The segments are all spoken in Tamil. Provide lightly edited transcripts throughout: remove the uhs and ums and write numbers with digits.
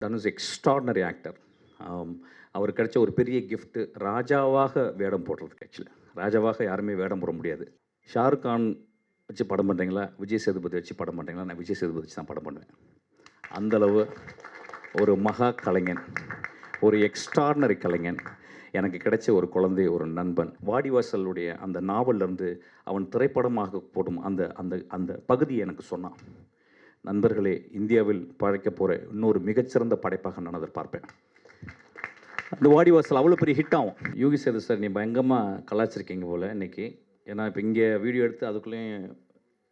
Dhanush extraordinary actor. அவருக்கு கிடைச்ச ஒரு பெரிய கிஃப்ட்டு ராஜாவாக வேடம் போடுறதுக்கு. ஆக்சுவலி ராஜாவாக யாருமே வேடம் போட முடியாது. ஷாருக் கான் வச்சு படம் பண்ணுறீங்களா, விஜய் சேதுபதி வச்சு படம் பண்ணுறீங்களா, நான் விஜய் சேதுபதி வச்சு தான் படம் பண்ணுவேன். அந்தளவு ஒரு மகா கலைஞன், ஒரு எக்ஸ்ட்ராடினரி கலைஞன். எனக்கு கிடைச்ச ஒரு குழந்தை, ஒரு நண்பன். வாடிவாசலுடைய அந்த நாவல்லேருந்து அவன் திரைப்படமாக போடும் அந்த அந்த அந்த பகுதியை எனக்கு சொன்னான். நண்பர்களே, இந்தியாவில் பழைக்க போகிற இன்னொரு மிகச்சிறந்த படைப்பாக நான் அதை பார்ப்பேன். அந்த வாடிவாசல் அவ்வளோ பெரிய ஹிட் ஆகும். யோகி சேது சார், நீ பயங்கரமாக கலாச்சிருக்கீங்க போல் இன்றைக்கி. ஏன்னா இப்போ இங்கே வீடியோ எடுத்து அதுக்குள்ளேயும்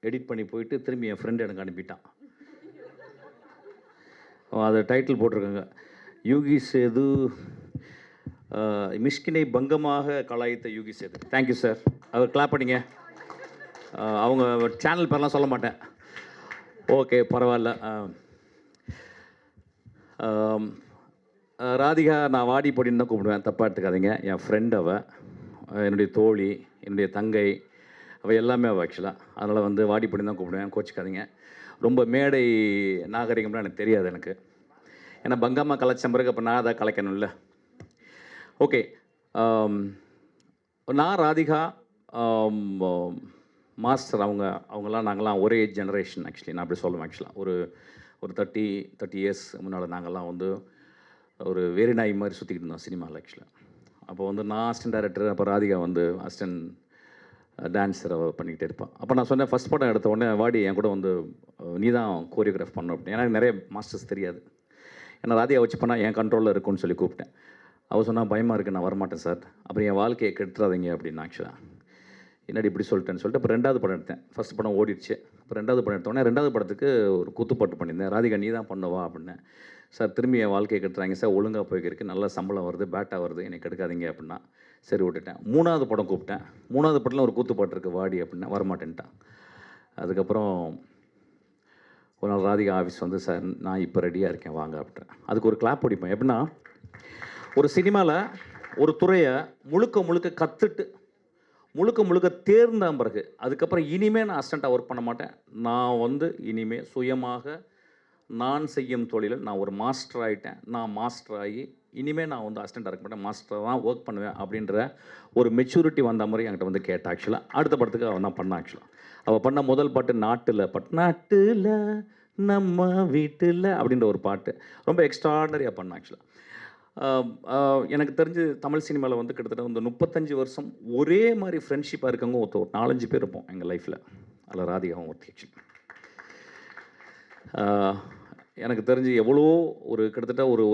எடிட் பண்ணி போயிட்டு திரும்பி என் ஃப்ரெண்டு எனக்கு அனுப்பிட்டான். அது டைட்டில் போட்டிருக்காங்க, யோகி சேது மிஷ்கினை பங்கமாக கலாய்த்த யோகி சேது. Thank you sir. அவர் கிளாப் பண்ணிங்க. அவங்க சேனல் பேர்லாம் சொல்ல மாட்டேன். ஓகே, பரவாயில்ல. ராதிகா நான் வாடி பொடின்னு தான் கூப்பிடுவேன், தப்பாக எடுத்துக்காதீங்க. என் ஃப்ரெண்ட் அவள், என்னுடைய தோழி, என்னுடைய தங்கை, அவள் எல்லாமே அவள் ஆக்சுவலாக. அதனால் வந்து வாடி பொடின்னு தான் கூப்பிடுவேன், கோச்சிக்காதீங்க. ரொம்ப மேடை நாகரிகம்லாம் எனக்கு தெரியாது எனக்கு. ஏன்னா பங்கம்மா கலைச்ச பிறகு அப்போ நான் தான் கலைக்கணும்ல. ஓகே, நான் ராதிகா மாஸ்டர் அவங்களாம் நாங்கள்லாம் ஒரே ஜெனரேஷன். ஆக்சுவலி நான் அப்படி சொல்லுவேன். ஆக்சுவலாக ஒரு 30 இயர்ஸ் முன்னால் நாங்கள்லாம் வந்து ஒரு வேறு நாய் மாதிரி சுற்றிக்கிட்டு இருந்தோம் சினிமாவில். ஆக்சுவலாக அப்போ வந்து நான் அசிஸ்டன்ட் டைரக்டர், அப்போ ராதிகா வந்து அசிஸ்டன்ட் டான்ஸர் பண்ணிக்கிட்டே இருப்பான். அப்போ நான் சொன்னேன், ஃபஸ்ட் படம் எடுத்த உடனே வாடி என் கூட வந்து நீ தான் கோரியோகிராஃப் பண்ணணும் அப்படின்னு. எனக்கு நிறைய மாஸ்டர்ஸ் தெரியாது. ஏன்னா ராதிகா வச்சு பண்ணால் என் கண்ட்ரோலில் இருக்குன்னு சொல்லி கூப்பிட்டேன். அவள் சொன்னால் பயமாக இருக்குது, நான் வரமாட்டேன் சார், அப்புறம் என் வாழ்க்கையை கெடுத்துறாதீங்க அப்படின்னு. ஆக்சுவலாக என்னடி இப்படி சொல்லிட்டேன்னு சொல்லிட்டு அப்புறம் 2வது படம் எடுத்தேன். ஃபஸ்ட் படம் ஓடிடுச்சு. அப்புறம் 2வது படம் எடுத்தோடனே 2வது படத்துக்கு ஒரு குத்துப்பாட்டு பண்ணியிருந்தேன். ராதிகா நீ தான் பண்ணுவா அப்படின்னேன். சார் திரும்பி என் வாழ்க்கையை கெடுத்துறாங்க சார், ஒழுங்காக போய்க்கிருக்கு, நல்ல சம்பளம் வருது, பேட்டாக வருது, என்னை கெடுக்காதீங்க அப்படின்னா சரி விட்டுட்டேன். 3வது படம் கூப்பிட்டேன். 3வது படத்தில் ஒரு கூத்துப்பாட்டு இருக்குது வாடி அப்படின்னா வரமாட்டேன்ட்டான். அதுக்கப்புறம் ஒரு நாள் ராதிகா ஆஃபீஸ் வந்து, சார் நான் இப்போ ரெடியாக இருக்கேன் வாங்க அப்படின்றேன். அதுக்கு ஒரு கிளாப் அடிப்பேன். எப்படின்னா, ஒரு சினிமாவில் ஒரு துறையை முழுக்க கற்றுட்டு முழுக்க தேர்ந்த பிறகு அதுக்கப்புறம் இனிமேல் நான் அசிஸ்டண்ட்டாக ஒர்க் பண்ண மாட்டேன். நான் வந்து இனிமேல் சுயமாக நான் செய்யும் தொழிலில் நான் ஒரு மாஸ்டர் ஆகிட்டேன். நான் மாஸ்டர் ஆகி இனிமேல் நான் வந்து அசிஸ்டண்ட்டாக இருக்க மாட்டேன், மாஸ்டராக தான் ஒர்க் பண்ணுவேன் அப்படின்ற ஒரு மெச்சூரிட்டி வந்த மாதிரி என்கிட்ட வந்து கேட்டேன். ஆக்சுவலாக அடுத்த படத்துக்கு அவள் நான் பண்ணேன். ஆக்சுவலாக அவள் பண்ண முதல் பாட்டு நாட்டில் நம்ம வீட்டில் அப்படின்ற ஒரு பாட்டு ரொம்ப எக்ஸ்ட்ராடனரியாக பண்ணேன். ஆக்சுவலாக எனக்கு தெரிஞ்சு தமிழ் சினிமாவில் வந்து கிட்டத்தட்ட வந்து 35 வருஷம் ஒரே மாதிரி ஃப்ரெண்ட்ஷிப்பாக இருக்கவங்க ஒரு 4-5 பேர் இருப்போம் எங்கள் லைஃப்பில். அதில் ராதிகாவும் ஒருத்தி. ஆக்சுவலி எனக்கு தெரிஞ்சு எவ்வளோ ஒரு கிட்டத்தட்ட ஒரு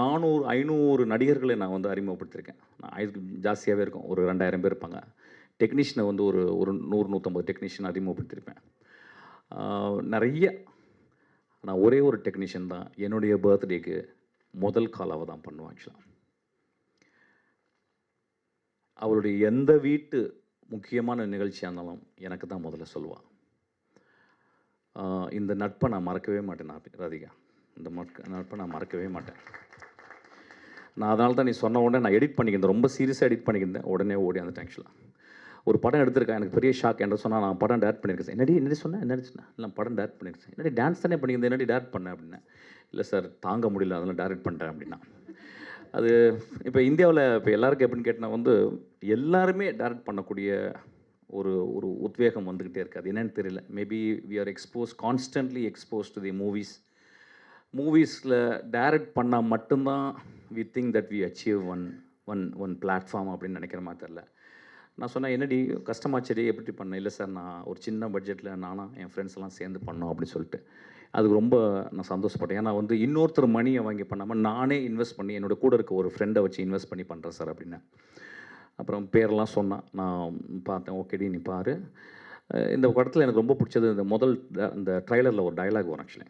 400-500 நடிகர்களை நான் வந்து அறிமுகப்படுத்தியிருக்கேன். நான் இதுக்கு ஜாஸ்தியாகவே இருக்கும், ஒரு 2000 பேர் இருப்பாங்க. டெக்னீஷியனை வந்து ஒரு 100-150 டெக்னீஷியன் அறிமுகப்படுத்தியிருப்பேன். நிறைய. நான் ஒரே ஒரு டெக்னீஷியன் தான் என்னுடைய பர்த்டேக்கு முதல் காலாவை தான் பண்ணுவேன். ஆக்சுவலாக அவருடைய எந்த வீட்டு முக்கியமான நிகழ்ச்சியாக இருந்தாலும் எனக்கு தான் முதல்ல சொல்லுவாள். இந்த நட்பை நான் மறக்கவே மாட்டேன். ராதிகா, இந்த நட்பை நான் மறக்கவே மாட்டேன். நான் அதனால தான் நீ சொன்ன உடனே நான் எடிட் பண்ணிக்கிறேன், ரொம்ப சீரியஸாக எடிட் பண்ணிக்கிறேன். உடனே ஓடி வந்துட்டேன். ஆக்சுவலாக ஒரு படம் எடுத்திருக்கேன், எனக்கு பெரிய ஷாக். என்ன சொன்னால், நான் படம் டேரக்ட் பண்ணியிருக்கேன். என்னடி சொன்னேன், இல்லை படம் டேரக்ட் பண்ணியிருக்கேன். என்னடி டான்ஸ் தானே பண்ணியிருந்தேன், என்னடி டேரக்ட் பண்ணேன் அப்படின்னேன். இல்லை சார் தாங்க முடியல, அதெல்லாம் டேரக்ட் பண்ணுறேன் அப்படின்னா. அது இப்போ இந்தியாவில் இப்போ எல்லாருக்கும் எப்படின்னு கேட்டால் வந்து எல்லாருமே டேரக்ட் பண்ணக்கூடிய ஒரு உத்வேகம் வந்துக்கிட்டே இருக்குது. அது என்னென்னு தெரியல. Maybe we are constantly expose to the மூவிஸில் டேரக்ட் பண்ணால் மட்டும்தான் we think that we achieve one platform அப்படின்னு நினைக்கிற மாதிரி தெரில. நான் சொன்னேன், என்னடி கஷ்டமாச்சடி எப்படி பண்ணேன். இல்லை சார், நான் ஒரு சின்ன பட்ஜெட்டில் நானும் என் ஃப்ரெண்ட்ஸ் எல்லாம் சேர்ந்து பண்ணோம் அப்படின்னு சொல்லிட்டு அதுக்கு ரொம்ப நான் சந்தோஷப்பட்டேன். ஏன்னா வந்து இன்னொருத்தர் மணியை வாங்கி பண்ணாமல் நானே இன்வெஸ்ட் பண்ணி என்னோட கூட இருக்க ஒரு ஃப்ரெண்டை வச்சு இன்வெஸ்ட் பண்ணி பண்ணுறேன் சார் அப்படின்னு. அப்புறம் பேரெல்லாம் சொன்னான், நான் பார்த்தேன். ஓகேடி நீ பாரு. இந்த படத்தில் எனக்கு ரொம்ப பிடிச்சது இந்த ட்ரைலரில் ஒரு டயலாக் வரும். ஆக்சுவலி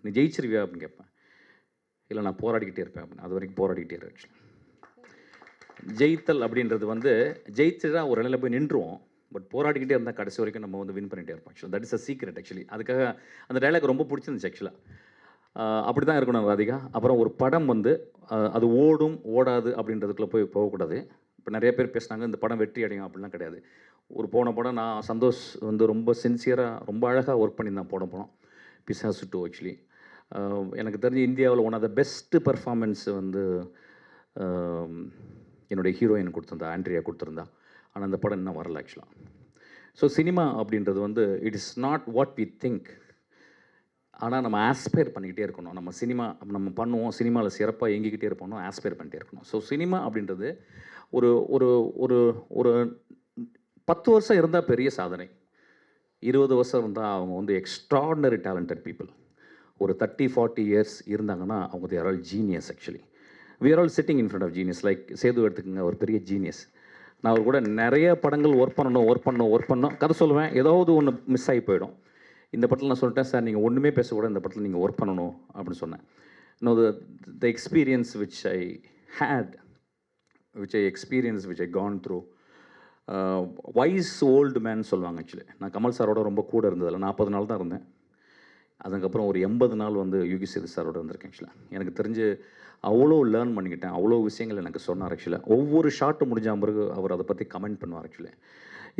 நீ ஜெயிச்சிருவியா அப்படின்னு கேட்பேன். இல்லை நான் போராடிக்கிட்டே இருப்பேன் அப்படின்னு. அது வரைக்கும் போராடிக்கிட்டே இருக்கேன். ஆக்சுவலி ஜெயித்தல் அப்படின்றது வந்து ஜெயிச்சுட்டா ஒரு நிலையில் போய் நின்றுவோம், பட் போராடிக்கிட்டே இருந்தால் கடைசி வரைக்கும் நம்ம வந்து வின் பண்ணிகிட்டே இருப்போம். ஆக்சுவலாக that is a secret. Actually அதுக்காக அந்த டைலாக் ரொம்ப பிடிச்சிருந்துச்சு. ஆக்சுவலாக அப்படி தான் இருக்கணும் ராதிகா. அப்புறம் ஒரு படம் வந்து அது ஓடும் ஓடாது அப்படின்றதுக்குள்ளே போகக்கூடாது. இப்போ நிறைய பேர் பேசுனாங்க இந்த படம் வெற்றி அடையும் அப்படிலாம் கிடையாது. போன படம் நான் சந்தோஷ் வந்து ரொம்ப சின்சியராக ரொம்ப அழகாக ஒர்க் பண்ணி தான் போன படம் பிசாசு 2. ஆக்சுவலி எனக்கு தெரிஞ்சு இந்தியாவில் one of the best performance வந்து என்னுடைய ஹீரோயின் கொடுத்துருந்தா, ஆண்ட்ரியா கொடுத்துருந்தா. ஆனால் அந்த படம் இன்னும் வரல ஆக்சுவலாக. ஸோ சினிமா அப்படின்றது வந்து it is not what we think. ஆனால் நம்ம ஆஸ்பயர் பண்ணிக்கிட்டே இருக்கணும். நம்ம சினிமா நம்ம பண்ணுவோம், சினிமாவில் சிறப்பாக இயங்கிக்கிட்டே இருப்போம், ஆஸ்பயர் பண்ணிட்டே இருக்கணும். ஸோ சினிமா அப்படின்றது ஒரு ஒரு ஒரு ஒரு 10 வருஷம் இருந்தால் பெரிய சாதனை, 20 வருஷம் இருந்தால் அவங்க வந்து எக்ஸ்ட்ராடினரி டேலண்டட் பீப்புள். ஒரு 30-40 இயர்ஸ் இருந்தாங்கன்னா அவங்க they're all genius. Actually we are all sitting in front of genius. Like Sethu எடுத்துக்கங்க, ஒரு பெரிய ஜீனியஸ். நான் அவர் கூட நிறைய படங்கள் ஒர்க் பண்ணணும் கதை சொல்லுவேன், ஏதாவது ஒன்று மிஸ் ஆகி போயிடும். இந்த படத்தில் நான் சொல்லிட்டேன், சார் நீங்கள் ஒன்றுமே பேசக்கூடாது, இந்த படத்தில் நீங்கள் ஒர்க் பண்ணணும் அப்படின்னு சொன்னேன். இன்னும் the experience which I had, which I gone through. Wise old man சொல்லுவாங்க. ஆக்சுவலி நான் கமல் சாரோட ரொம்ப கூட இருந்ததில்ல, 40 நாள் தான் இருந்தேன். அதுக்கப்புறம் ஒரு 80 நாள் வந்து யுகி சேது சாரோட இருந்திருக்கேன். ஆக்சுவலாக எனக்கு தெரிஞ்சு அவ்வளோ லேர்ன் பண்ணிக்கிட்டேன், அவ்வளோ விஷயங்கள் எனக்கு சொன்னார். ஆக்சுவலாக ஒவ்வொரு ஷாட்டு முடிஞ்ச பிறகு அவர் அதை பற்றி கமெண்ட் பண்ணுவார். ஆக்சுவலி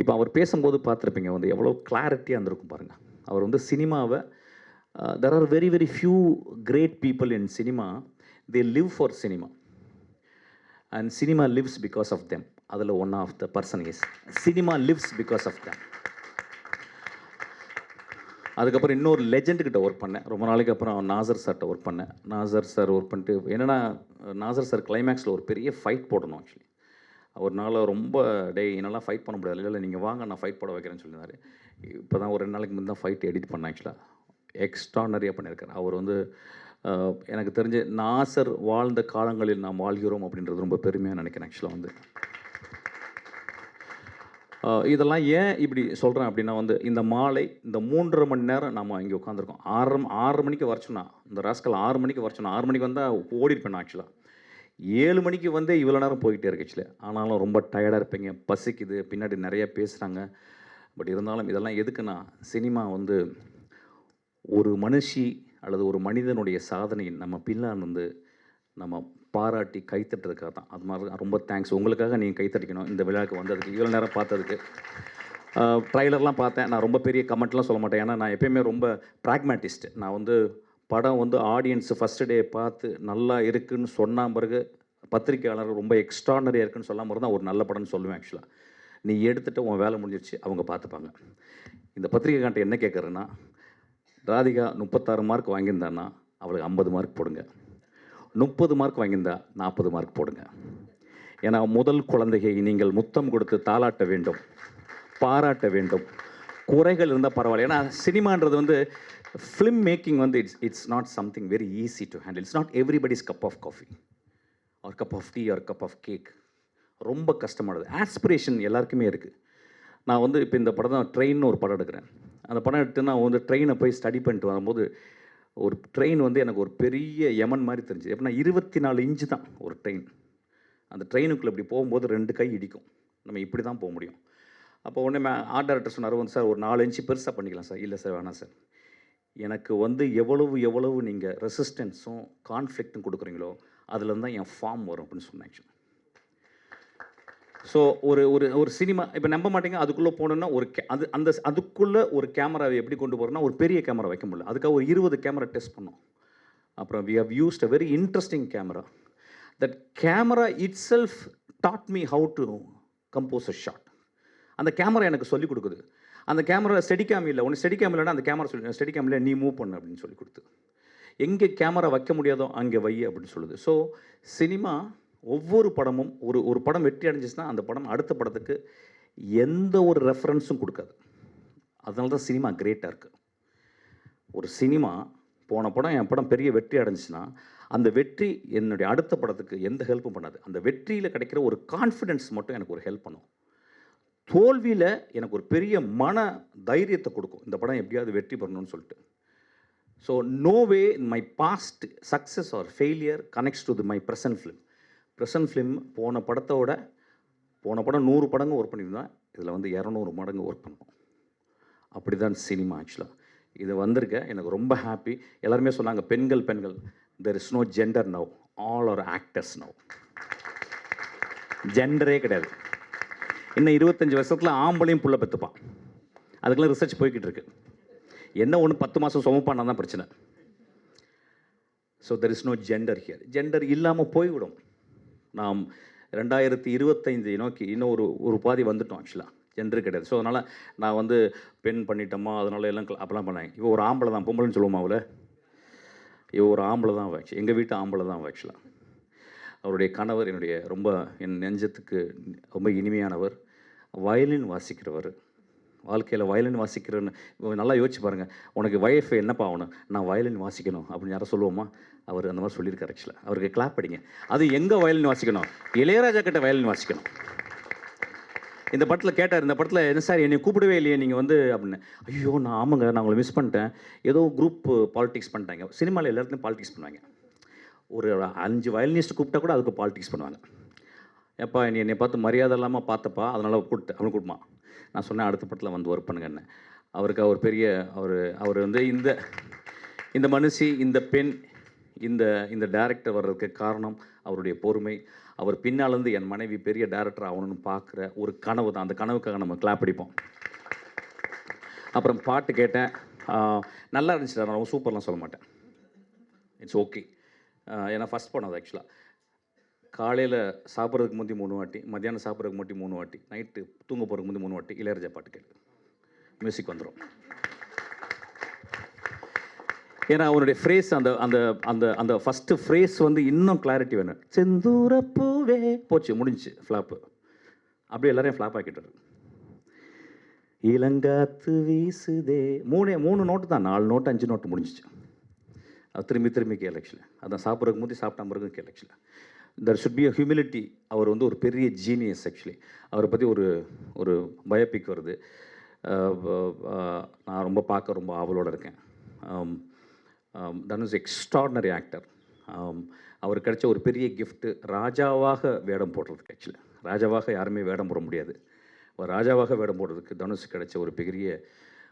இப்போ அவர் பேசும்போது பார்த்துருப்பீங்க வந்து எவ்வளோ கிளாரிட்டியாக இருந்திருக்கும் பாருங்கள். அவர் வந்து சினிமாவை there are very very few great people in cinema, they live for cinema and cinema lives because of them. அதில் one of the person is cinema lives because of them. அதுக்கப்புறம் இன்னொரு லெஜெண்டுக்கிட்ட ஒர்க் பண்ணேன். ரொம்ப நாளைக்கு அப்புறம் நாசர் சார்கிட்ட ஒர்க் பண்ணேன். நாசர் சார் ஒர்க் பண்ணிட்டு என்னென்னா, நாசர் சார் கிளைமேக்ஸில் ஒரு பெரிய ஃபைட் போடணும். ஆக்சுவலி ஒரு நாள் ரொம்ப என்னெல்லாம் ஃபைட் பண்ண முடியாது, இல்லை நீங்கள் வாங்க நான் ஃபைட் போட வைக்கிறேன்னு சொல்லியிருந்தார். இப்போ தான் ஒரு 2 நாளைக்கு முன்னாடி தான் ஃபைட் எடிட் பண்ணேன். ஆக்சுவலாக எக்ஸ்ட்ரானரியாக பண்ணியிருக்காரு அவர் வந்து. எனக்கு தெரிஞ்சு நாசர் வாழ்ந்த காலங்களில் நாம் வாழ்கிறோம் அப்படின்றது ரொம்ப பெருமையாக நினைக்கிறேன். ஆக்சுவலாக வந்து இதெல்லாம் ஏன் இப்படி சொல்கிறேன் அப்படின்னா வந்து இந்த மாலை இந்த 3.5 மணி நேரம் நம்ம இங்கே உட்காந்துருக்கோம். 6 மணிக்கு வரச்சோன்னா, இந்த ராஸ்கல் 6 மணிக்கு வரச்சோன்னா 6 மணிக்கு வந்தால் ஓடிருப்பேன். ஆக்சுவலாக 7 மணிக்கு வந்து இவ்வளோ நேரம் போய்கிட்டே இருக்கு. ஆக்சுவலி ஆனாலும் ரொம்ப டயர்டாக இருப்பீங்க, பசிக்குது, பின்னாடி நிறைய பேசுகிறாங்க. பட் இருந்தாலும் இதெல்லாம் எதுக்குன்னா, சினிமா வந்து ஒரு மனுஷி அல்லது ஒரு மனிதனுடைய சாதனையின் நம்ம பின்னால் வந்து நம்ம பாராட்டி கைத்தட்டுறதுக்காக தான். அது மாதிரி தான். ரொம்ப தேங்க்ஸ், உங்களுக்காக நீங்கள் கைத்தட்டிக்கணும் இந்த விழாவுக்கு வந்ததுக்கு, இவ்வளோ நேரம் பார்த்ததுக்கு. ட்ரைலர்லாம் பார்த்தேன். நான் ரொம்ப பெரிய கமெண்ட்லாம் சொல்ல மாட்டேன், ஏன்னா நான் எப்போயுமே ரொம்ப ப்ராக்மேட்டிஸ்ட். நான் வந்து படம் வந்து ஆடியன்ஸ் ஃபஸ்ட்டு டே பார்த்து நல்லா இருக்குதுன்னு சொன்ன பிறகு பத்திரிக்கையாளர் ரொம்ப எக்ஸ்ட்ரானரியாக இருக்குன்னு சொல்லாமல் இருந்தால் ஒரு நல்ல படம்னு சொல்லுவேன். ஆக்சுவலாக நீ எடுத்துகிட்டு உன் வேலை முடிஞ்சிருச்சு, அவங்க பார்த்துப்பாங்க. இந்த பத்திரிக்கைக்கான்ட்ட என்ன கேட்குறேன்னா, ராதிகா 36 மார்க் வாங்கியிருந்தான்னா அவளுக்கு 50 மார்க் போடுங்க, 30 மார்க் வாங்கியிருந்தா 40 மார்க் போடுங்க. ஏன்னா முதல் குழந்தையை நீங்கள் முத்தம் கொடுத்து தாளாட்ட வேண்டும், பாராட்ட வேண்டும். குறைகள் இருந்தால் பரவாயில்ல. ஏன்னா சினிமான்றது வந்து ஃபிலிம் மேக்கிங் வந்து it's not something very easy to handle. It's not everybody's cup of coffee or cup of tea or cup of cake. ரொம்ப கஷ்டமானது. ஆஸ்பிரேஷன் எல்லாருக்குமே இருக்குது. நான் வந்து இப்போ இந்த படம் தான் ட்ரெயின்னு ஒரு படம் எடுக்கிறேன். அந்த படம் எடுத்து நான் வந்து ட்ரெயினை போய் ஸ்டடி பண்ணிட்டு வரும்போது ஒரு ட்ரெயின் வந்து எனக்கு ஒரு பெரிய யமன் மாதிரி தெரிஞ்சுது. எப்படின்னா 24 இன்ச்சு தான் ஒரு ட்ரெயின். அந்த ட்ரெயினுக்குள்ளே இப்படி போகும்போது 2 கை இடிக்கும், நம்ம இப்படி தான் போக முடியும். அப்போ உடனே ஆர்ட் டைரக்டர் சொன்னார் வந்து, சார் ஒரு 4 இன்ச்சு பெருசாக பண்ணிக்கலாம் சார். இல்லை சார் வேணாம் சார், எனக்கு வந்து எவ்வளவு நீங்கள் ரெசிஸ்டன்ஸும் கான்ஃப்ளிக்ட்டும் கொடுக்குறீங்களோ அதுலேருந்து தான் என் ஃபார்ம் வரும் அப்படின்னு சொன்னேன். ஸோ ஒரு ஒரு ஒரு சினிமா இப்போ நம்ப மாட்டேங்க, அதுக்குள்ளே போனோன்னா ஒரு அதுக்குள்ளே ஒரு கேமராவை எப்படி கொண்டு போகிறோன்னா ஒரு பெரிய கேமரா வைக்க முடியல. அதுக்காக ஒரு 20 கேமரா டெஸ்ட் பண்ணோம். அப்புறம் we have used a very interesting camera. That camera itself taught me how to compose a shot. அந்த கேமரா எனக்கு சொல்லிக் கொடுக்குது. அந்த கேமரா ஸ்டெடிகேம் இல்லை, ஒன்று ஸ்டெடிகேம் இல்லைன்னா அந்த கேமரா சொல்லி ஸ்டெடிகேமில் நீ மூவ் பண்ணு அப்படின்னு சொல்லி கொடுத்து, எங்கே கேமரா வைக்க முடியாதோ அங்கே வை அப்படின்னு சொல்லுது. ஸோ சினிமா ஒவ்வொரு படமும் ஒரு படம் வெற்றி அடைஞ்சிச்சுன்னா அந்த படம் அடுத்த படத்துக்கு எந்த ஒரு ரெஃபரன்ஸும் கொடுக்காது. அதனால தான் சினிமா கிரேட்டாக இருக்குது. ஒரு சினிமா போன படம் என் படம் பெரிய வெற்றி அடைஞ்சிச்சுன்னா அந்த வெற்றி என்னுடைய அடுத்த படத்துக்கு எந்த ஹெல்ப்பும் பண்ணாது. அந்த வெற்றியில் கிடைக்கிற ஒரு கான்ஃபிடென்ஸ் மட்டும் எனக்கு ஒரு ஹெல்ப் பண்ணும். தோல்வியில் எனக்கு ஒரு பெரிய மன தைரியத்தை கொடுக்கும், இந்த படம் எப்படியாவது வெற்றி பெறணும்னு சொல்லிட்டு. So no way my past success or failure connects to my present film. Present film போன படம் 100 படங்கு ஒர்க் பண்ணியிருந்தேன், இதில் வந்து 200 மடங்கு ஒர்க் பண்ணோம். அப்படி தான் சினிமா. ஆக்சுவலாக இது வந்திருக்க எனக்கு ரொம்ப ஹாப்பி. எல்லாருமே சொன்னாங்க பெண்கள் there is no gender now, all are actors now. ஜெண்டரே கிடையாது. இன்னும் 25 வருஷத்தில் ஆம்பளையும் புள்ள பெற்றுப்பான். அதுக்கெல்லாம் ரிசர்ச் போய்கிட்டு இருக்கு. என்ன ஒன்று 10 மாதம் சுமப்பானா தான் பிரச்சனை. So there is no gender here. Gender இல்லாமல் போய்விடும். நாம் 2025 நோக்கி இன்னும் ஒரு பாதி வந்துட்டோம் ஆக்சுவலாக. ஜெண்டர் கிடையாது. ஸோ அதனால் நான் வந்து பெண் பண்ணிட்டோமா அதனால எல்லாம் அப்போலாம் பண்ணாங்க. இப்போ ஒரு ஆம்பளை தான், பொம்பளைன்னு சொல்லுவோமா அவளை? இவ ஒரு ஆம்பளை தான் ஆக்சுவலி. எங்கள் வீட்டு ஆம்பளை தான் ஆக்சுவலாக. அவருடைய கணவர் என்னுடைய ரொம்ப என் நெஞ்சத்துக்கு ரொம்ப இனிமையானவர். வயலின் வாசிக்கிறவர். வாழ்க்கையில் வயலின் வாசிக்கிறன்னு நல்லா யோசிச்சு பாருங்கள். உனக்கு ஒய்ஃப் என்னப்பா ஆகணும்? நான் வயலின் வாசிக்கணும் அப்படின்னு யாரும் சொல்லுவோமா? அவர் அந்த மாதிரி சொல்லியிருக்காரு ஆக்சுவலாக. அவருக்கு கிளாப் அடிங்க. அது எங்கே வயலின் வாசிக்கணும்? இளையராஜா கிட்ட வயலின் வாசிக்கணும். இந்த படத்தில் கேட்டார், இந்த படத்தில் என்ன சார் என்னை கூப்பிடவே இல்லையே நீங்கள் வந்து அப்படின்னு. ஐயோ நான் ஆமாங்க நான் உங்களை மிஸ் பண்ணிட்டேன். ஏதோ குரூப் பாலிடிக்ஸ் பண்ணிட்டாங்க. சினிமாவில் எல்லாத்துலேயும் பாலிடிக்ஸ் பண்ணுவாங்க. ஒரு 5 வயலினிஸ்ட் கூப்பிட்டா கூட அதுக்கு பாலிடிக்ஸ் பண்ணுவாங்க. எப்பா என்னை பார்த்து மரியாதை இல்லாமல் பார்த்தப்பா அதனால் கூப்பிட்டு அவனை கூப்பிடுமா. நான் சொன்னேன் அடுத்த படத்தில் வந்து ஒர்க் பண்ணுங்கன்னு. அவருக்கு அவர் பெரிய அவர் வந்து இந்த மனுஷி, இந்த பெண், இந்த டைரக்டர் வர்றதுக்கு காரணம் அவருடைய பொறுமை. அவர் பின்னாலேருந்து என் மனைவி பெரிய டைரக்டர் ஆகணும்னு பார்க்குற ஒரு கனவு தான். அந்த கனவுக்காக நம்ம கிளாப் அடிப்போம். அப்புறம் பாட்டு கேட்டேன். நல்லா இருந்துச்சு. நான் ரொம்ப சூப்பர்லாம் சொல்ல மாட்டேன். It's okay. ஏன்னா ஃபஸ்ட் படம் அது ஆக்சுவலாக. காலையில் சாப்பிட்றதுக்கு முந்தி 3 வாட்டி, மத்தியானம் சாப்பிட்றதுக்கு முந்தி 3 வாட்டி, நைட்டு தூங்க போகிறதுக்கு முந்தி 3 வாட்டி இளையராஜா பாட்டு கேளு. மியூசிக் வந்துடும். ஏன்னா அவனுடைய ஃப்ரேஸ் அந்த அந்த அந்த அந்த ஃபஸ்ட்டு ஃப்ரேஸ் வந்து இன்னும் கிளாரிட்டி வேணும். செந்தூரப்பூவே போச்சு, முடிஞ்சு ஃப்ளாப்பு. அப்படியே எல்லாரையும் ஃப்ளாப் ஆக்கிட்டாரு. இளங்காத்து வீசுதே 3 நோட்டு தான், 4 நோட்டு 5 நோட்டு முடிஞ்சிச்சு. அது திரும்பி கேள் ஆக்சுவலி. அதான் சாப்பிட்றதுக்கு முந்தி சாப்பிட்டா பிறகு கேள் actually. There should be a humility. அவர் வந்து ஒரு பெரிய ஜீனியஸ் ஆக்சுவலி. அவரை பற்றி ஒரு பயோபிக் வருது. நான் ரொம்ப பார்க்க ரொம்ப ஆவலோடு இருக்கேன். Dhanush extraordinary actor. அவருக்கு கிடைச்ச ஒரு பெரிய கிஃப்ட்டு ராஜாவாக வேடம் போடுறதுக்கு. ஆக்சுவலி ராஜாவாக யாருமே வேடம் போட முடியாது. ராஜாவாக வேடம் போடுறதுக்கு தனுஷ் கிடைச்ச ஒரு பெரிய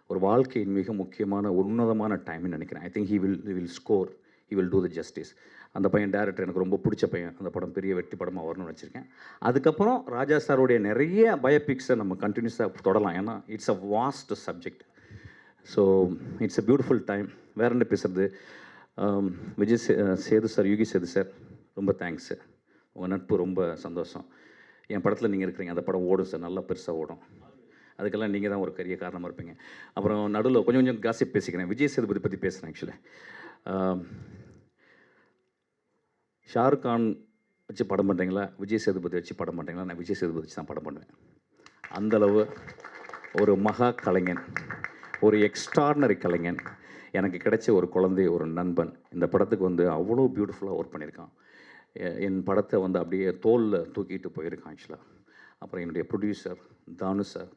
ஒரு வாழ்க்கையின் மிக முக்கியமான உன்னதமான டைம்னு நினைக்கிறேன். I think he will score, he will do the justice. அந்த பையன் டேரக்டர் எனக்கு ரொம்ப பிடிச்ச பையன். அந்த படம் பெரிய வெற்றி படமாக வரணும்னு வச்சுருக்கேன். அதுக்கப்புறம் ராஜா சாருடைய நிறைய பயோபிக்ஸை நம்ம கண்டினியூஸாக தொடரலாம். ஏன்னா it's a vast subject. So it's a beautiful time. வேறு என்ன பேசுகிறது? விஜய் சேது சார், யுகி சேது சார், ரொம்ப தேங்க்ஸ் சார். உங்கள் நட்பு ரொம்ப சந்தோஷம். என் படத்தில் நீங்கள் இருக்கிறீங்க. அந்த படம் ஓடும் சார், நல்லா பெருசாக ஓடும். அதுக்கெல்லாம் நீங்கள் தான் ஒரு பெரிய காரணமாக இருப்பீங்க. அப்புறம் நடுவில் கொஞ்சம் காசிப் பேசிக்கிறேன். விஜய் சேதுபதி பற்றி பேசுகிறேன் ஆக்சுவலி. ஷாருக் கான் வச்சு படம் பண்ணுறீங்களா, விஜய் சேதுபதி வச்சு படம் பண்ணுறீங்களா? நான் விஜய் சேதுபதி வச்சு தான் படம் பண்ணுவேன். அந்தளவு ஒரு மகா கலைஞன், ஒரு எக்ஸ்ட்ராடினரி கலைஞன். எனக்கு கிடைச்ச ஒரு குழந்தை, ஒரு நண்பன். இந்த படத்துக்கு வந்து அவ்வளோ பியூட்டிஃபுல்லாக ஒர்க் பண்ணியிருக்கான். என் படத்தை வந்து அப்படியே தோளில் தூக்கிட்டு போயிருக்கான் ஆக்சுவலாக. அப்புறம் என்னுடைய ப்ரொடியூசர் தானு சார்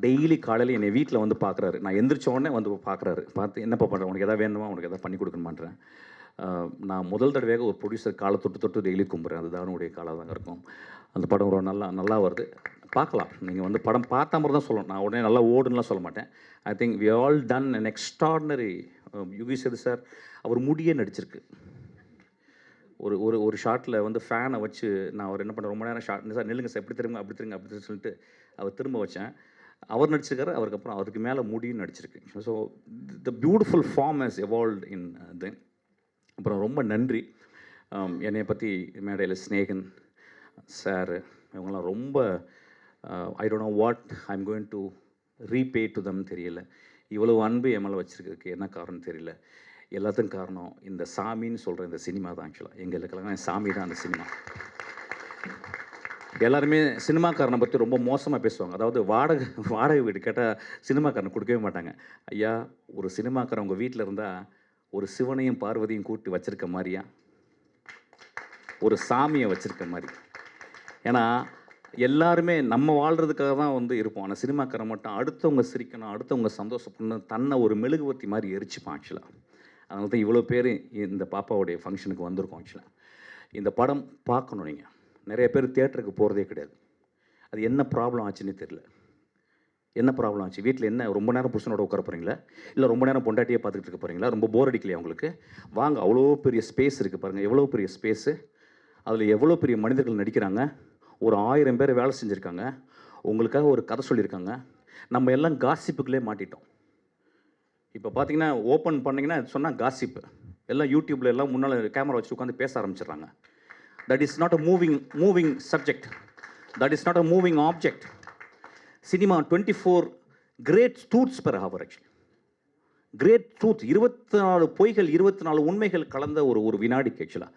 டெய்லி காலையில் என்னை வீட்டில் வந்து பார்க்குறாரு. நான் எந்திரிச்ச உடனே வந்து பார்க்குறாரு. பார்த்து என்னப்பா பண்ணுறேன், உனக்கு எதாவது வேணுமா, உனக்கு எதாவது பண்ணி கொடுக்கணுமான்றேன். நான் முதல் தடவையாக ஒரு ப்ரொடியூசர் காலை தொட்டு டெய்லி கும்பிட்றேன். அது தானுடைய காலாக தாங்க இருக்கும். அந்த படம் ஒரு நல்லா வருது. பார்க்கலாம். நீங்கள் வந்து படம் பார்த்த மாதிரி தான் சொல்லணும். நான் உடனே நல்லா ஓடுன்னுலாம் சொல்ல மாட்டேன். I think we all done an extraordinary. Yogi Sethu sir அவர் முடியே நடிச்சிருக்கு. ஒரு ஷாட்டில் வந்து ஃபேனை வச்சு நான் அவர் என்ன பண்ணுறேன், ரொம்ப நேரம் ஷாட் சார் நில்லுங்க சார், எப்படி திரும்ப அப்படி சொல்லிட்டு அவர் திரும்ப வச்சேன். அவர் நடிச்சிருக்காரு. அவருக்கப்புறம் அதுக்கு மேலே முடியும் நடிச்சிருக்கு. So the beautiful form has evolved in then. அப்புறம் ரொம்ப நன்றி. என்னை பற்றி மேடையில் ஸ்நேகன் சார் இவங்கெல்லாம் ரொம்ப I don't know what I am going to repay to them தெரியல. இவ்வளோ அன்பு என் மேலே வச்சுருக்கிறதுக்கு என்ன காரணம் தெரியல. எல்லாத்துக்கும் காரணம் இந்த சாமின்னு சொல்கிற இந்த சினிமா தான். ஆக்சுவலாக எங்களுக்கெல்லாம் சாமி தான் அந்த சினிமா. எல்லாருமே சினிமாக்காரனை பற்றி ரொம்ப மோசமாக பேசுவாங்க. அதாவது வாடகை வீடு கேட்டால் சினிமாக்காரனை கொடுக்கவே மாட்டாங்க. ஐயா, ஒரு சினிமாக்காரன் உங்கள் வீட்டில் இருந்தால் ஒரு சிவனையும் பார்வதியும் கூட்டி வச்சுருக்க மாதிரியா, ஒரு சாமியை வச்சுருக்க மாதிரி. ஏன்னா எல்லாருமே நம்ம வாழ்கிறதுக்காக தான் வந்து இருப்போம். ஆனால் சினிமாக்காரன் மட்டும் அடுத்தவங்க சிரிக்கணும், அடுத்தவங்க சந்தோஷப்படணும், தன்னை ஒரு மெழுகுவர்த்தி மாதிரி எரிச்சுப்பான் ஆக்சுவலாக. அதனால தான் இவ்வளோ பேர் இந்த பாப்பாவுடைய ஃபங்க்ஷனுக்கு வந்திருக்கோம் ஆக்சுவலாக. இந்த படம் பார்க்கணும். நீங்கள் நிறைய பேர் தியேட்டருக்கு போகிறதே கிடையாது. அது என்ன ப்ராப்ளம் ஆச்சுன்னே தெரியல. என்ன ப்ராப்ளம் ஆச்சு? வீட்டில் என்ன ரொம்ப நேரம் புருஷனோட உட்கார போகிறீங்களா, இல்லை ரொம்ப நேரம் பொண்டாட்டியே பார்த்துக்கிட்டு இருக்க போகிறீங்களா? ரொம்ப போர் அடிக்கலையா உங்களுக்கு? வாங்க, அவ்வளோ பெரிய ஸ்பேஸ் இருக்குது பாருங்கள். எவ்வளோ பெரிய ஸ்பேஸு, அதில் எவ்வளோ பெரிய மனிதர்கள் நடிக்கிறாங்க. ஒரு 1000 பேர் வேலை செஞ்சுருக்காங்க. உங்களுக்காக ஒரு கதை சொல்லியிருக்காங்க. நம்ம எல்லாம் காசிப்புக்குள்ளே மாட்டிட்டோம். இப்போ பார்த்தீங்கன்னா ஓப்பன் பண்ணிங்கன்னா சொன்னால் காசிப்பு. எல்லாம் யூடியூப்பில் எல்லாம் முன்னால் கேமரா வச்சு உட்காந்து பேச ஆரம்பிச்சிடுறாங்க. That is not a moving subject, that is not a moving object. Cinema 24 great truths per hour. Actually great truth, 24 பொய்கள் 24 உண்மைகள் கலந்த ஒரு வினாடிக்கு ஆக்சுவலாக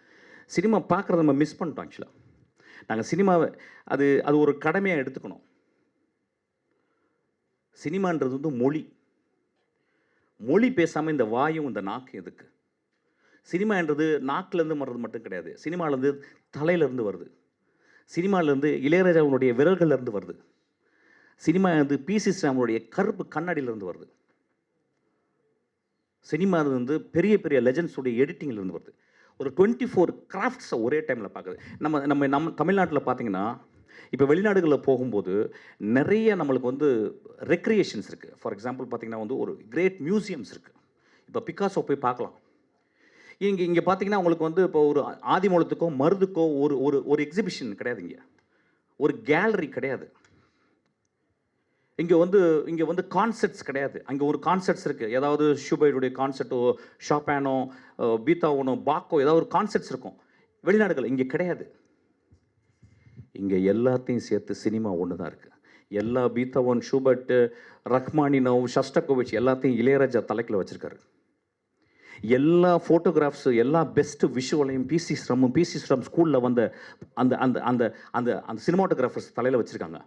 சினிமா பார்க்குறத நம்ம மிஸ் பண்ணிட்டோம். ஆக்சுவலாக நாங்கள் சினிமாவை அது ஒரு கடமையாக எடுத்துக்கணும். சினிமான்றது வந்து மொழி பேசாமல் இந்த வாயும் இந்த நாக்கும் எதுக்கு? சினிமான்றது நாக்கிலேருந்து வர்றது மட்டும் கிடையாது. சினிமாலேருந்து தலையிலேருந்து வருது. சினிமாலேருந்து இளையராஜாவுடைய விரல்கள்லேருந்து வருது. சினிமா வந்து பிசி ஸ்ரீராமுடைய கருப்பு கண்ணாடியிலேருந்து வருது. சினிமா வந்து பெரிய பெரிய லெஜண்ட்ஸுடைய எடிட்டிங்லேருந்து வருது. ஒரு 24 கிராஃப்ட்ஸை ஒரே டைமில் பார்க்குறது. நம்ம தமிழ்நாட்டில் பார்த்தீங்கன்னா இப்போ வெளிநாடுகளில் போகும்போது நிறைய நம்மளுக்கு வந்து ரெக்ரியேஷன்ஸ் இருக்குது. ஃபார் எக்ஸாம்பிள் பார்த்தீங்கன்னா வந்து ஒரு கிரேட் மியூசியம்ஸ் இருக்குது. இப்போ பிகாசோ போய் பார்க்கலாம். இங்கே பார்த்தீங்கன்னா உங்களுக்கு வந்து இப்போ ஒரு ஆதிமூலத்துக்கோ மருதுக்கோ ஒரு எக்ஸிபிஷன் கிடையாது. இங்கே ஒரு கேலரி கிடையாது. இங்கே வந்து கான்செர்ட்ஸ் கிடையாது. அங்கே ஒரு கான்செர்ட்ஸ் இருக்குது. ஏதாவது ஷூபைருடைய கான்செர்ட்டோ, ஷாப்பானோ, பீத்தாவனோ, பாக்கோ, ஏதாவது ஒரு கான்செர்ட்ஸ் இருக்கும். வெளிநாடுகள் இங்கே கிடையாது. இங்கே எல்லாத்தையும் சேர்த்து சினிமா ஒன்று தான் இருக்குது. எல்லா பீத்தாவன், ஷூபர்ட், ரஹ்மானினோவ், ஷஸ்டகோவிச் எல்லாத்தையும் இளையராஜா தலைக்கில் வச்சுருக்காரு. எல்லா ஃபோட்டோகிராஃப்ஸு, எல்லா பெஸ்ட்டு விஷுவலையும் பிசி ஸ்ரம் ஸ்கூலில் வந்த அந்த அந்த அந்த அந்த அந்த சினிமாட்டோகிராஃபர்ஸ் தலையில் வச்சுருக்காங்க.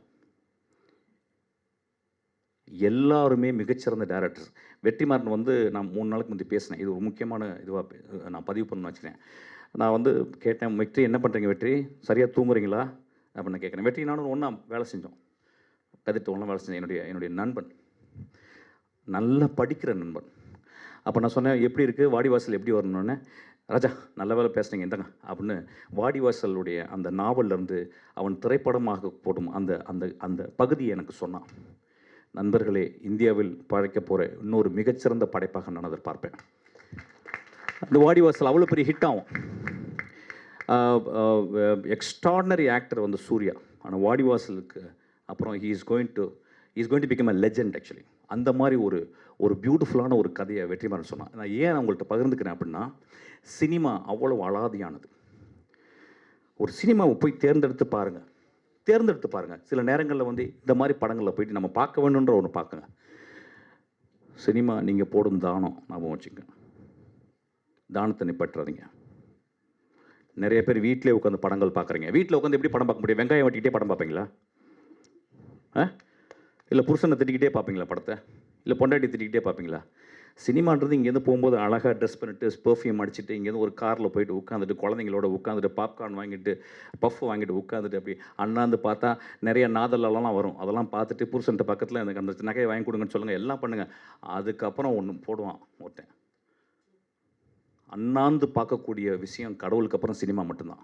எல்லாருமே மிகச்சிறந்த டேரக்டர்ஸ். வெற்றிமாறன் வந்து நான் 3 நாளுக்கு முந்தைய பேசினேன். இது ஒரு முக்கியமான இதுவாக நான் பதிவு பண்ணணும்னு வச்சுக்கிறேன். நான் வந்து கேட்டேன், வெற்றி என்ன பண்ணுறீங்க வெற்றி, சரியாக தூங்குறீங்களா அப்படின்னு நான் கேட்குறேன். வெற்றி நானும் ஒன்றா வேலை செஞ்சோம், கதிர்த்து ஒன்றா வேலை செஞ்சேன். என்னுடைய நண்பன், நல்லா படிக்கிற நண்பன். அப்போ நான் சொன்னேன், எப்படி இருக்குது வாடிவாசல் எப்படி வரணுன்னு. ராஜா நல்ல வேலை பேசுனீங்க இந்தங்க அப்படின்னு வாடிவாசலுடைய அந்த நாவல்லேருந்து அவன் திரைப்படமாக போடும் அந்த அந்த அந்த பகுதியை எனக்கு சொன்னான். நண்பர்களே, இந்தியாவில் படைக்க போகிற இன்னொரு மிகச்சிறந்த படைப்பாக நான் எதிர்பார்ப்பேன். அந்த வாடிவாசல் அவ்வளோ பெரிய ஹிட் ஆகும். எக்ஸ்ட்ராடினரி ஆக்டர் வந்து சூர்யா. ஆனால் வாடிவாசலுக்கு அப்புறம் is going to become a legend. Actually அந்த மாதிரி ஒரு பியூட்டிஃபுல்லான ஒரு கதையை வெற்றிமாறன் சொன்னான். நான் ஏன் உங்கள்கிட்ட பகிர்ந்துக்கிறேன் அப்படின்னா, சினிமா அவ்வளோ அலாதியானது. ஒரு சினிமாவை போய் தேர்ந்தெடுத்து பாருங்கள். சில நேரங்களில் வந்து இந்த மாதிரி படங்களில் போயிட்டு நம்ம பார்க்க வேணுன்ற ஒன்று பார்க்குங்க. சினிமா நீங்கள் போடும் தானம் ஞாபகம் வச்சுங்க. தானத்தை நிப்பற்றாதீங்க. நிறைய பேர் வீட்டிலே உட்காந்து படங்கள் பார்க்குறீங்க. வீட்டில் உட்காந்து எப்படி படம் பார்க்க முடியும்? வெங்காயம் வெட்டிக்கிட்டே படம் பார்ப்பீங்களா? இல்லை புருஷனை திட்டிக்கிட்டே பார்ப்பீங்களா படத்தை? இல்லை பொண்டாட்டி திட்டிக்கிட்டே பார்ப்பீங்களா? சினிமான்றது இங்கேருந்து போகும்போது அழகாக ட்ரெஸ் பண்ணிட்டு பெர்ஃப்யூம் அடிச்சுட்டு இங்கேருந்து ஒரு காரில் போயிட்டு உட்காந்துட்டு குழந்தைங்களோட உட்காந்துட்டு பாப்கார்ன் வாங்கிட்டு பஃப் வாங்கிட்டு உட்காந்துட்டு அப்படி அண்ணாந்து பார்த்தா நிறைய நாதலெல்லாம் வரும். அதெல்லாம் பார்த்துட்டு புருஷன்ட்ட பக்கத்தில் எனக்கு அந்த நகையை வாங்கி கொடுங்கன்னு சொல்லுங்கள், எல்லாம் பண்ணுங்கள். அதுக்கப்புறம் ஒன்று போடுவான் ஒருத்தன். அண்ணாந்து பார்க்கக்கூடிய விஷயம் கடவுளுக்கு அப்புறம் சினிமா மட்டும்தான்.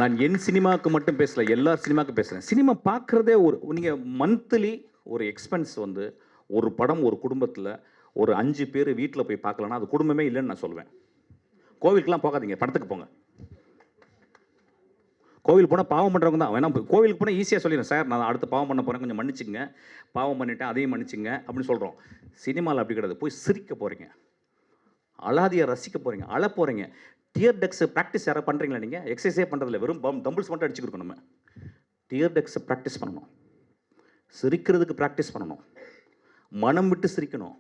நான் என் சினிமாவுக்கு மட்டும் பேசலை, எல்லா சினிமாவுக்கும் பேசுகிறேன். சினிமா பார்க்குறதே நீங்கள் மந்த்லி ஒரு எக்ஸ்பென்ஸ் வந்து ஒரு படம் ஒரு குடும்பத்தில் ஒரு 5 பேர் வீட்டில் போய் பார்க்கலன்னா அது குடும்பமே இல்லைன்னு நான் சொல்லுவேன். கோவிலுக்குலாம் போகாதீங்க, படத்துக்கு போங்க. கோவில் போனால் பாவம் பண்ணுறவங்க தான் வேணா. கோவிலுக்கு போனால் ஈஸியாக சொல்லிடுறேன், சார் நான் அடுத்த பாவம் பண்ண போகிறேன், கொஞ்சம் மன்னிச்சுங்க, பாவம் பண்ணிட்டேன் அதையும் மன்னிச்சுங்க அப்படின்னு சொல்கிறோம். சினிமாவில் அப்படி கிடையாது. போய் சிரிக்க போகிறீங்க, அலாதியை ரசிக்க போகிறீங்க, அழ போகிறீங்க. டியர் டெக்ஸ் ப்ராக்டிஸ் யாராவது பண்ணுறீங்களா? நீங்கள் எக்ஸசைஸே பண்ணுறதில்ல, வெறும் தம்பிள்ஸ் மட்டும் அடிச்சு கொடுக்கணும். நம்ம டியர் டெக்ஸை ப்ராக்டிஸ் பண்ணணும், சிரிக்கிறதுக்கு ப்ராக்டிஸ் பண்ணணும், மனம் விட்டு சிரிக்கணும்.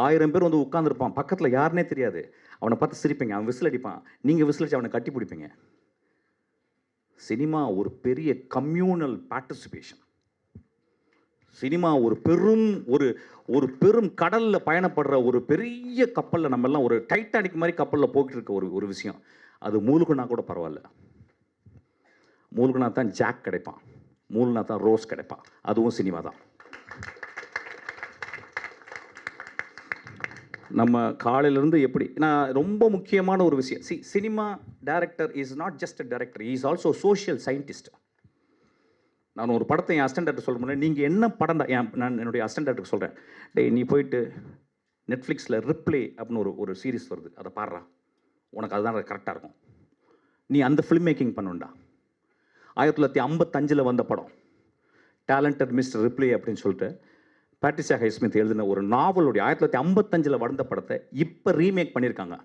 1000 பேர் வந்து உட்காந்துருப்பான், பக்கத்தில் யாருன்னே தெரியாது, அவனை பார்த்து சிரிப்பீங்க, அவன் விசில் அடிப்பான், நீங்கள் விசில் அடிச்சு அவனை கட்டி பிடிப்பீங்க. சினிமா ஒரு பெரிய கம்யூனல் பார்ட்டிசிபேஷன். சினிமா ஒரு பெரும் கடலில் பயணப்படுற ஒரு பெரிய கப்பலில், நம்ம எல்லாம் ஒரு டைட்டானிக் மாதிரி கப்பலில் போய்கிட்டு இருக்க ஒரு விஷயம். அது மூழ்குனா கூட பரவாயில்ல. மூழ்குனா தான் ஜாக் கிடைப்பான், மூழ்குனா தான் ரோஸ் கிடைப்பான். அதுவும் சினிமா தான். நம்ம காலையிலேருந்து எப்படி, நான் ரொம்ப முக்கியமான ஒரு விஷயம், cinema director is not just a director, is also social scientist. நான் ஒரு படத்தை என் அசிஸ்டன்ட் டைரக்டர் சொல்ல முடியும், நீங்கள் என்ன படம், நான் என்னுடைய அசிஸ்டன்ட் டைரக்டருக்கு சொல்கிறேன், டேய் நீ போயிட்டு நெட்ஃப்ளிக்ஸில் ரிப்ளே அப்படின்னு ஒரு சீரிஸ் வருது, அதை பாடுறா, உனக்கு அதுதான் கரெக்டாக இருக்கும், நீ அந்த ஃபிலிம் மேக்கிங் பண்ணுண்டா. 1955 வந்த படம் டேலண்டட் மிஸ்டர் ரிப்ளே அப்படின்னு சொல்லிட்டு பேட்ரிசியா ஹைஸ்மித் எழுதின ஒரு நாவலுடைய 1955 வந்த படத்தை இப்போ ரீமேக் பண்ணியிருக்காங்க.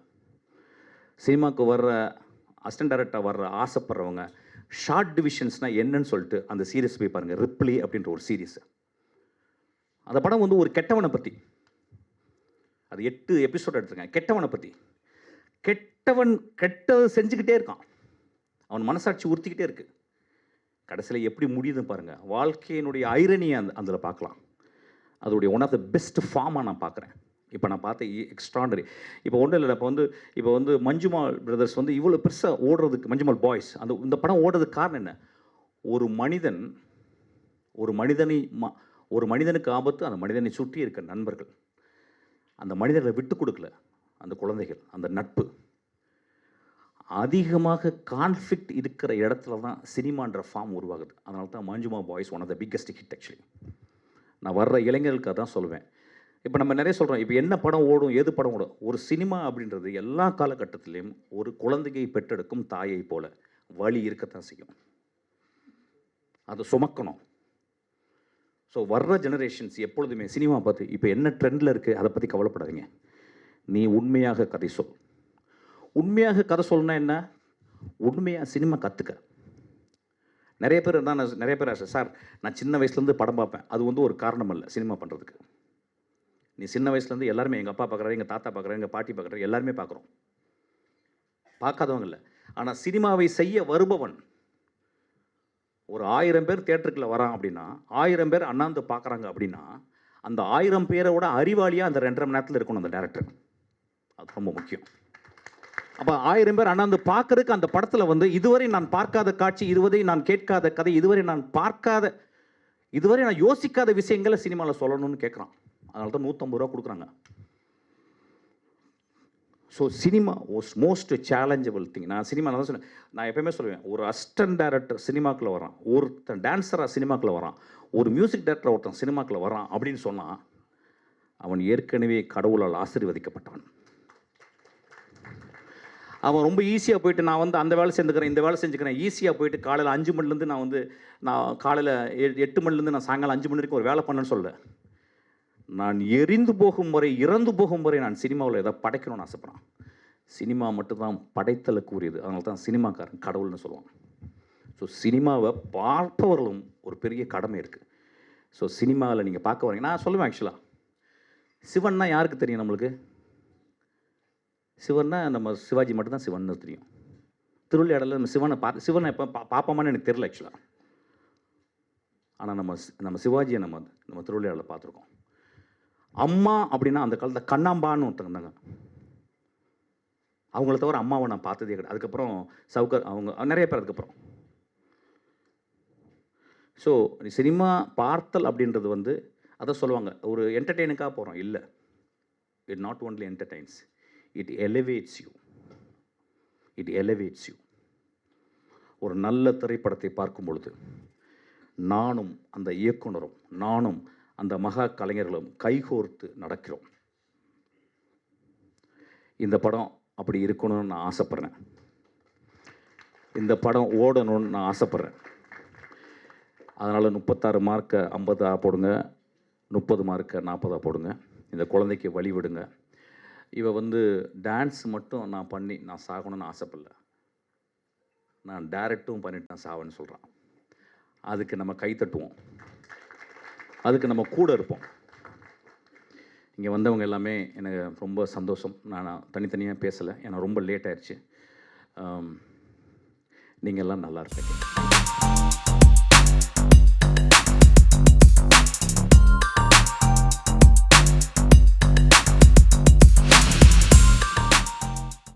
சினிமாவுக்கு வர்ற அசிஸ்டன்ட் டைரக்டராக வர்ற ஆசைப்படுறவங்க ஷார்ட் டிவிஷன்ஸ்னால் என்னன்னு சொல்லிட்டு அந்த சீரியஸ் போய் பாருங்கள். ரிப்ளி அப்படின்ற ஒரு சீரீஸ். அந்த படம் வந்து ஒரு கெட்டவனை பற்றி, அது 8 எபிசோட் எடுத்துருக்கேன். கெட்டவனை பற்றி, கெட்டவன் கெட்டது செஞ்சுக்கிட்டே இருக்கான், அவன் மனசாட்சி உறுத்திக்கிட்டே இருக்குது. கடைசியில் எப்படி முடியுதுன்னு பாருங்கள். வாழ்க்கையினுடைய ஐரணியை அதில் பார்க்கலாம். அதோடைய ஒன் ஆஃப் த பெஸ்ட் ஃபார்மாக நான் பார்க்குறேன். இப்போ நான் பார்த்த எக்ஸ்ட்ராடனரி. இப்போ ஒன்றும் இல்லை, இப்போ வந்து மஞ்சுமால் பிரதர்ஸ் வந்து இவ்வளோ பெருசாக ஓடுறதுக்கு, மஞ்சுமால் பாய்ஸ் இந்த படம் ஓடுறதுக்கு காரணம் என்ன? ஒரு மனிதனுக்கு ஆபத்து, அந்த மனிதனை சுற்றி இருக்க நண்பர்கள், அந்த மனிதர்களை விட்டு கொடுக்கல அந்த குழந்தைகள், அந்த நட்பு. அதிகமாக கான்ஃப்ளிக்ட் இருக்கிற இடத்துல தான் சினிமான்ற ஃபார்ம் உருவாகுது. அதனால தான் Manjummel Boys one of the biggest hit. Actually நான் வர்ற இளைஞர்களுக்காக தான் சொல்லுவேன். இப்போ நம்ம நிறைய சொல்கிறோம், இப்போ என்ன படம் ஓடும், எது படம் ஓடும். ஒரு சினிமா அப்படின்றது எல்லா காலகட்டத்திலையும் ஒரு குழந்தையை பெற்றெடுக்கும் தாயை போல வழி இருக்கத்தான் செய்யும். அதை சுமக்கணும். ஸோ வர்ற ஜெனரேஷன்ஸ் எப்பொழுதுமே சினிமா பார்த்து இப்போ என்ன ட்ரெண்டில் இருக்குது அதை பற்றி கவலைப்படாதீங்க. நீ உண்மையாக கதை சொல். உண்மையாக கதை சொல்லணும்னா என்ன? உண்மையாக சினிமா கற்றுக்க. நிறைய பேர் சார் நான் சின்ன வயசுலேருந்து படம் பார்ப்பேன். அது வந்து ஒரு காரணம் இல்லை சினிமா பண்ணுறதுக்கு. நீ சின்ன வயசுலேருந்து எல்லாருமே, எங்கள் அப்பா பார்க்குறாரு, எங்கள் தாத்தா பார்க்குறாரு, எங்கள் பாட்டி பார்க்குறாரு, எல்லாருமே பார்க்குறோம். பார்க்காதவங்க இல்லை. ஆனால் சினிமாவை செய்ய வருபவன் ஒரு 1000 பேர் தியேட்டருக்குள்ள வரான் அப்படின்னா, 1000 பேர் அண்ணாந்து பார்க்குறாங்க அப்படின்னா, அந்த 1000 பேரோட அறிவாளியாக அந்த 2.5 மணி நேரத்தில் இருக்கணும் அந்த டேரக்டர். அது ரொம்ப முக்கியம். அப்போ 1000 பேர் அண்ணாந்து பார்க்கறதுக்கு அந்த படத்தில் வந்து இதுவரை நான் பார்க்காத காட்சி, இதுவரை நான் கேட்காத கதை, இதுவரை நான் யோசிக்காத விஷயங்களை சினிமாவில் சொல்லணும்னு கேட்குறான். அதனால தான் 150 ரூபா கொடுக்குறாங்க. So cinema most challengeable thing. நான் சினிமாவில் தான் சொன்னேன். நான் எப்பயுமே சொல்லுவேன், ஒரு அசிஸ்டன்ட் டைரக்டர் சினிமாக்குள்ளே வரான், ஒருத்தன் டான்ஸராக சினிமாக்குள்ளே வரான், ஒரு மியூசிக் டைரக்டர் ஒருத்தன் சினிமாக்குள்ளே வரான் அப்படின்னு சொன்னால் அவன் ஏற்கனவே கடவுளால் ஆசீர்வதிக்கப்பட்டவன். அவன் ரொம்ப ஈஸியாக போயிட்டு நான் வந்து அந்த வேலை செஞ்சுக்கிறேன், இந்த வேலை செஞ்சுக்கிறேன், ஈஸியாக போயிட்டு காலையில் 5 மணிலேருந்து நான் காலையில் 8 மணிலேருந்து நான் சாயங்காலம் 5 மணி வரைக்கும் ஒரு வேலை பண்ணேன்னு சொல்ல. நான் எரிந்து போகும் வரை, இறந்து போகும் வரை நான் சினிமாவில் ஏதாவது படைக்கணும்னு ஆசைப்பட்றேன். சினிமா மட்டும்தான் படைத்தலுக்கு உரியது. அதனால தான் சினிமாக்காரன் கடவுள்னு சொல்லுவாங்க. ஸோ சினிமாவை பார்ப்பவர்களும் ஒரு பெரிய கடமை இருக்குது. ஸோ சினிமாவில் நீங்கள் பார்க்க வரீங்க. நான் சொல்லுவேன் ஆக்சுவலாக, சிவன்னா யாருக்கு தெரியும்? நம்மளுக்கு சிவன்னா நம்ம சிவாஜி மட்டும்தான் சிவன்னு தெரியும். திருவிளையாடலில் நம்ம சிவனை எப்போ பார்ப்போமான்னு எனக்கு தெரியல ஆக்சுவலாக. ஆனால் நம்ம சிவாஜியை நம்ம திருவிளையாடலில் பார்த்துருக்கோம். அம்மா அப்படின்னா அந்த காலத்தில் கண்ணாம்பான்னு ஒருத்தங்க இருந்தாங்க. அவங்கள தவிர அம்மாவை நான் பார்த்ததே கிடையாது. அதுக்கப்புறம் அவங்க நிறைய பேர் அதுக்கப்புறம். ஸோ சினிமா பார்த்தல் அப்படின்றது வந்து அதை சொல்லுவாங்க, ஒரு என்டர்டெயினுக்காக போகிறோம் இல்லை. It not only entertains, it elevates you. ஒரு நல்ல திரைப்படத்தை பார்க்கும் பொழுது நானும் அந்த இயக்குனரும், நானும் அந்த மகா கலைஞர்களும் கைகோர்த்து நடக்கிறோம். இந்த படம் அப்படி இருக்கணும்னு நான் ஆசைப்பட்றேன். இந்த படம் ஓடணும்னு நான் ஆசைப்பட்றேன். அதனால் 36 மார்க்கை 50 போடுங்க, 30 மார்க்கை 40 போடுங்க. இந்த குழந்தைக்கு வழி விடுங்க. இவ வந்து டான்ஸ் மட்டும் நான் சாகணும்னு ஆசைப்படல. நான் டைரக்டும் பண்ணிட்டு நான் சாவேன்னு சொல்கிறான். அதுக்கு நம்ம கை தட்டுவோம், அதுக்கு நம்ம கூட இருப்போம். இங்கே வந்தவங்க எல்லாமே எனக்கு ரொம்ப சந்தோஷம். நான் தனித்தனியாக பேசலை, ஏன்னா ரொம்ப லேட் ஆயிடுச்சு. நீங்கள் எல்லாம் நல்லா இருப்பீங்க.